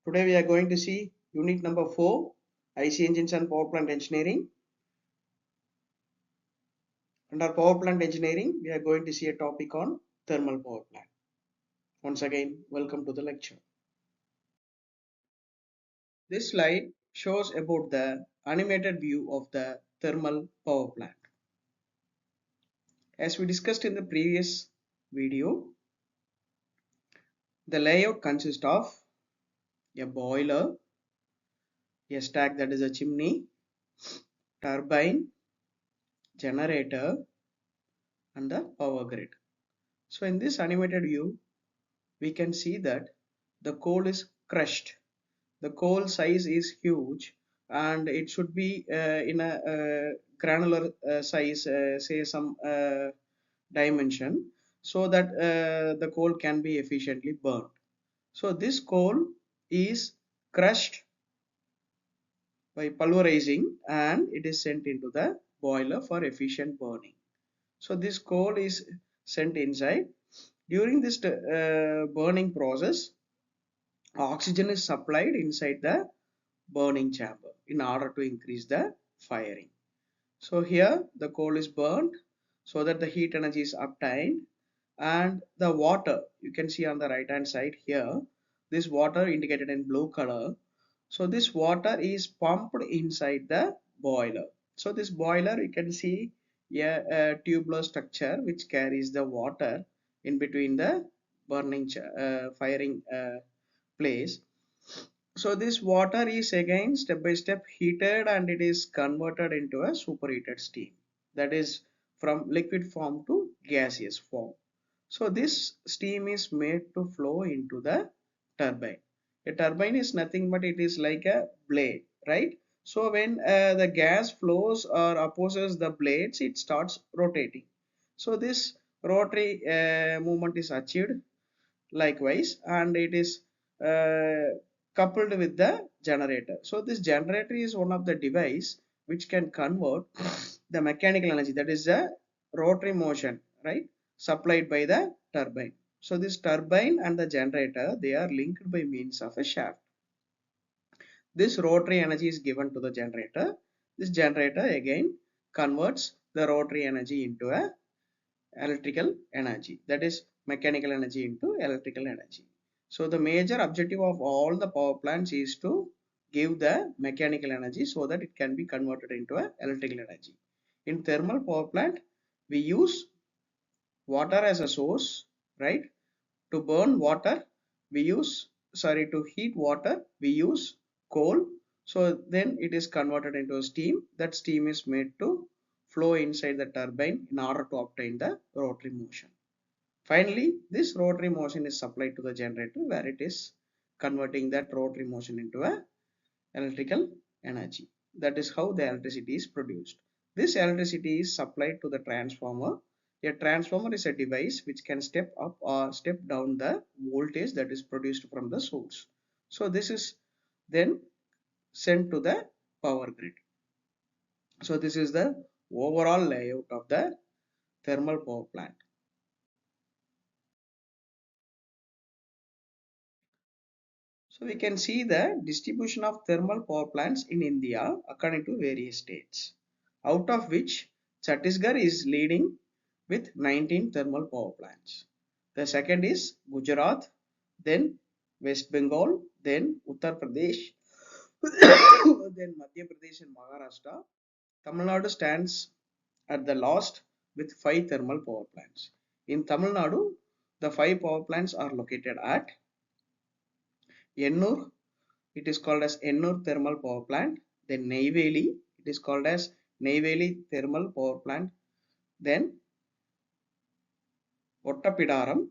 Today we are going to see unit number 4, IC engines and power plant engineering. Under power plant engineering, we are going to see a topic on thermal power plant. Once again, welcome to the lecture. This slide shows about the animated view of the thermal power plant. As we discussed in the previous video, the layout consists of a boiler, a stack that is a chimney, turbine, generator, and the power grid. So in this animated view, we can see that the coal is crushed. The coal size is huge and it should be in a granular size, say some dimension, so that the coal can be efficiently burned. So this coal is crushed by pulverizing and it is sent into the boiler for efficient burning. So this coal is sent inside. During this burning process, oxygen is supplied inside the burning chamber in order to increase the firing. So here the coal is burned so that the heat energy is obtained, and the water you can see on the right hand side here, this water indicated in blue color. So this water is pumped inside the boiler. So this boiler, you can see a tubular structure which carries the water in between the burning firing place. So this water is again step by step heated and it is converted into a superheated steam, that is from liquid form to gaseous form. So this steam is made to flow into the turbine. A turbine is nothing but it is like a blade, right? So when the gas flows or opposes the blades, it starts rotating. So this rotary movement is achieved likewise, and it is coupled with the generator. So this generator is one of the device which can convert the mechanical energy, that is the rotary motion, right, supplied by the turbine. So this turbine and the generator, they are linked by means of a shaft. This rotary energy is given to the generator. This generator again converts the rotary energy into a electrical energy, that is mechanical energy into electrical energy. So the major objective of all the power plants is to give the mechanical energy so that it can be converted into a electrical energy. In thermal power plant, we use water as a source, right? To burn water, we use, sorry, to heat water, we use coal. So then it is converted into steam. That steam is made to flow inside the turbine in order to obtain the rotary motion. Finally, this rotary motion is supplied to the generator where it is converting that rotary motion into a electrical energy. That is how the electricity is produced. This electricity is supplied to the transformer. A transformer is a device which can step up or step down the voltage that is produced from the source. So this is then sent to the power grid. So this is the overall layout of the thermal power plant. So we can see the distribution of thermal power plants in India according to various states, out of which Chhattisgarh is leading with 19 thermal power plants. The second is Gujarat, then West Bengal, then Uttar Pradesh, then Madhya Pradesh and Maharashtra. Tamil Nadu stands at the last with 5 thermal power plants. In Tamil Nadu, the 5 power plants are located at Ennore, it is called as Ennore thermal power plant. Then Neyveli, it is called as Neyveli thermal power plant. Then Ottapidaram,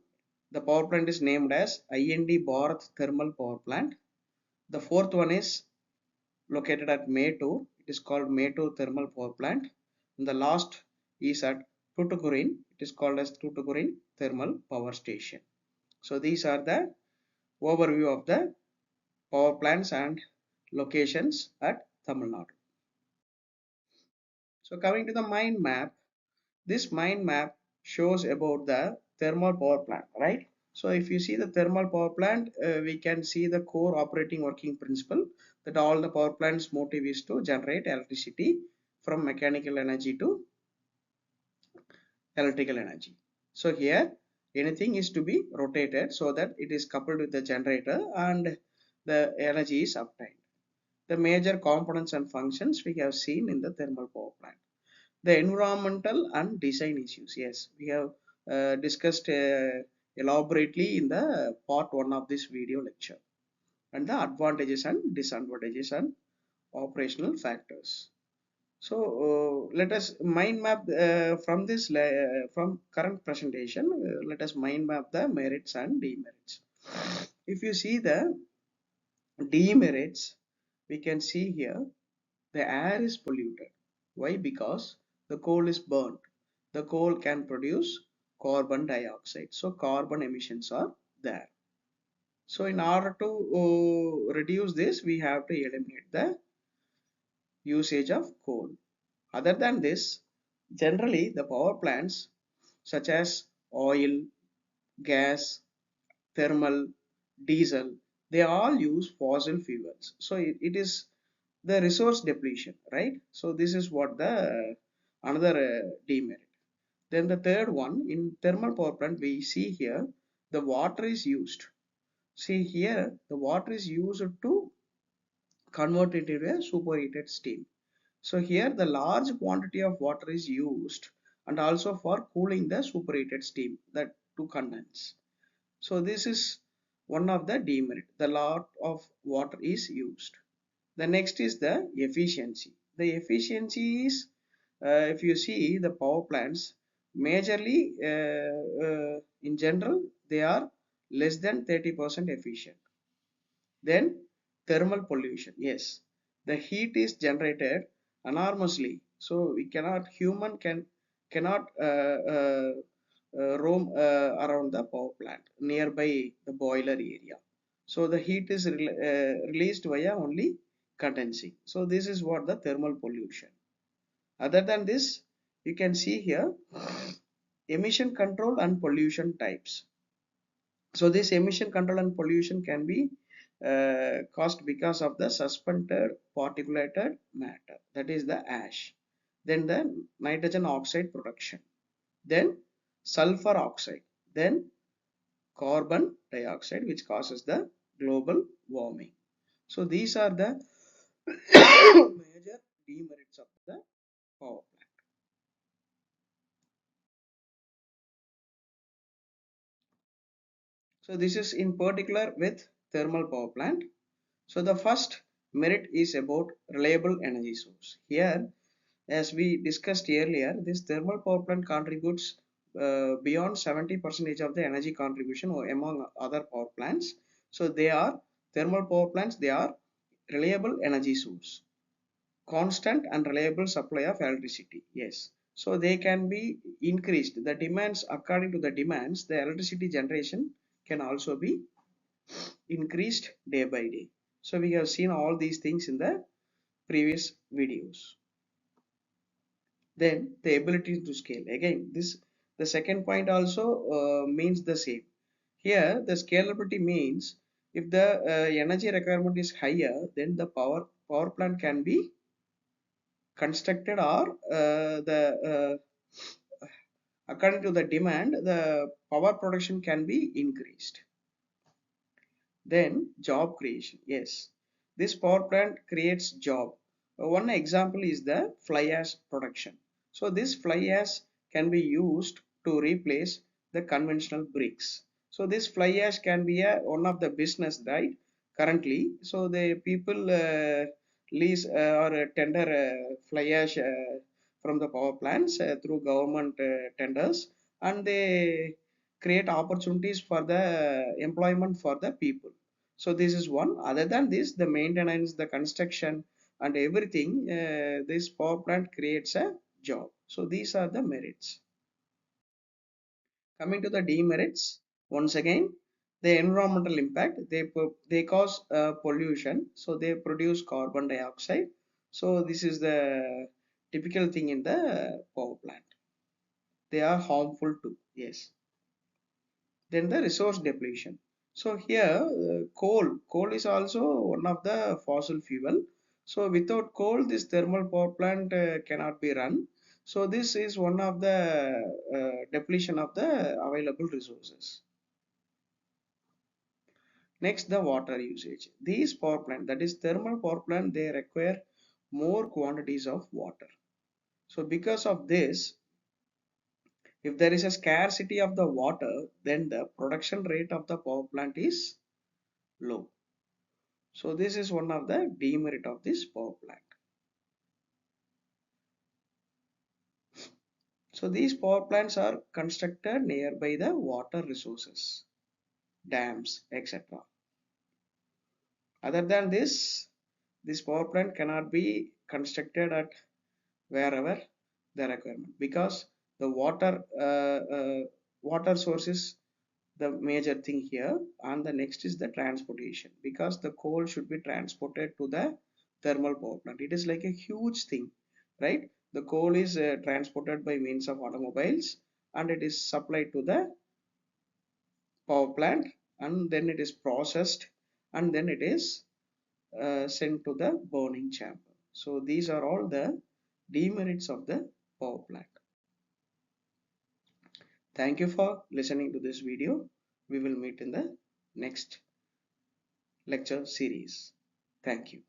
the power plant is named as Ind Barath thermal power plant. The fourth one is located at Mettur, it is called Mettur thermal power plant. And the last is at Tuticorin, it is called as Tuticorin thermal power station. So these are the overview of the power plants and locations at Tamil Nadu. So coming to the mind map, this mind map shows about the thermal power plant, right? So if you see the thermal power plant, we can see the core operating working principle that all the power plants motive is to generate electricity from mechanical energy to electrical energy. So here anything is to be rotated so that it is coupled with the generator and the energy is obtained. The major components and functions we have seen in the thermal power plant. The environmental and design issues. Yes, we have discussed elaborately in the part 1 of this video lecture, and the advantages and disadvantages and operational factors. So let us mind map from this from current presentation. Let us mind map the merits and demerits. If you see the demerits, we can see here the air is polluted. Why? Because the coal is burnt. The coal can produce carbon dioxide. So carbon emissions are there. So in order to reduce this, we have to eliminate the usage of coal. Other than this, generally the power plants such as oil, gas, thermal, diesel, they all use fossil fuels. So it is the resource depletion, right? So this is what the another demerit. Then the third one, in thermal power plant we see here the water is used. See here the water is used to convert it into a superheated steam. So here the large quantity of water is used and also for cooling the superheated steam that to condense. So this is one of the demerit. The lot of water is used. The next is the efficiency. The efficiency is, if you see the power plants, majorly in general they are less than 30% efficient. Then thermal pollution. Yes, the heat is generated enormously, so we cannot human cannot roam around the power plant nearby the boiler area. So the heat is released via only condensing. So this is what the thermal pollution. Other than this, you can see here emission control and pollution types. So this emission control and pollution can be caused because of the suspended particulated matter, that is the ash, then the nitrogen oxide production, then sulfur oxide, then carbon dioxide, which causes the global warming. So these are the major demerits of the power plant. So this is in particular with thermal power plant. So the first merit is about reliable energy source. Here, as we discussed earlier, this thermal power plant contributes beyond 70% of the energy contribution among other power plants. So they are thermal power plants, they are reliable energy source, constant and reliable supply of electricity. Yes. So they can be increased. The demands, according to the demands, the electricity generation can also be increased day by day. So we have seen all these things in the previous videos. Then the ability to scale. Again, this the second point also means the same. Here the scalability means if the energy requirement is higher, then the power plant can be constructed or the according to the demand the power production can be increased. Then job creation. Yes, this power plant creates job. One example is the fly ash production. So this fly ash can be used to replace the conventional bricks. So this fly ash can be one of the business, right? Currently, so the people lease or tender fly ash from the power plants through government tenders, and they create opportunities for the employment for the people. So this is one. Other than this, the maintenance, the construction and everything, this power plant creates a job. So these are the merits. Coming to the demerits, once again, the environmental impact, they cause pollution, so they produce carbon dioxide. So this is the typical thing in the power plant. They are harmful too. Yes. Then the resource depletion. So here coal is also one of the fossil fuel. So without coal, this thermal power plant cannot be run. So this is one of the depletion of the available resources. Next, the water usage. These power plant, that is thermal power plant, they require more quantities of water. So because of this, if there is a scarcity of the water, then the production rate of the power plant is low. So this is one of the demerit of this power plant. So these power plants are constructed nearby the water resources, dams, etc. Other than this power plant cannot be constructed at wherever the requirement, because the water source is the major thing here, and the next is the transportation, because the coal should be transported to the thermal power plant. It is like a huge thing, right? The coal is transported by means of automobiles, and it is supplied to the power plant, and then it is processed, and then it is sent to the burning chamber. So these are all the demerits of the power plant. Thank you for listening to this video. We will meet in the next lecture series. Thank you.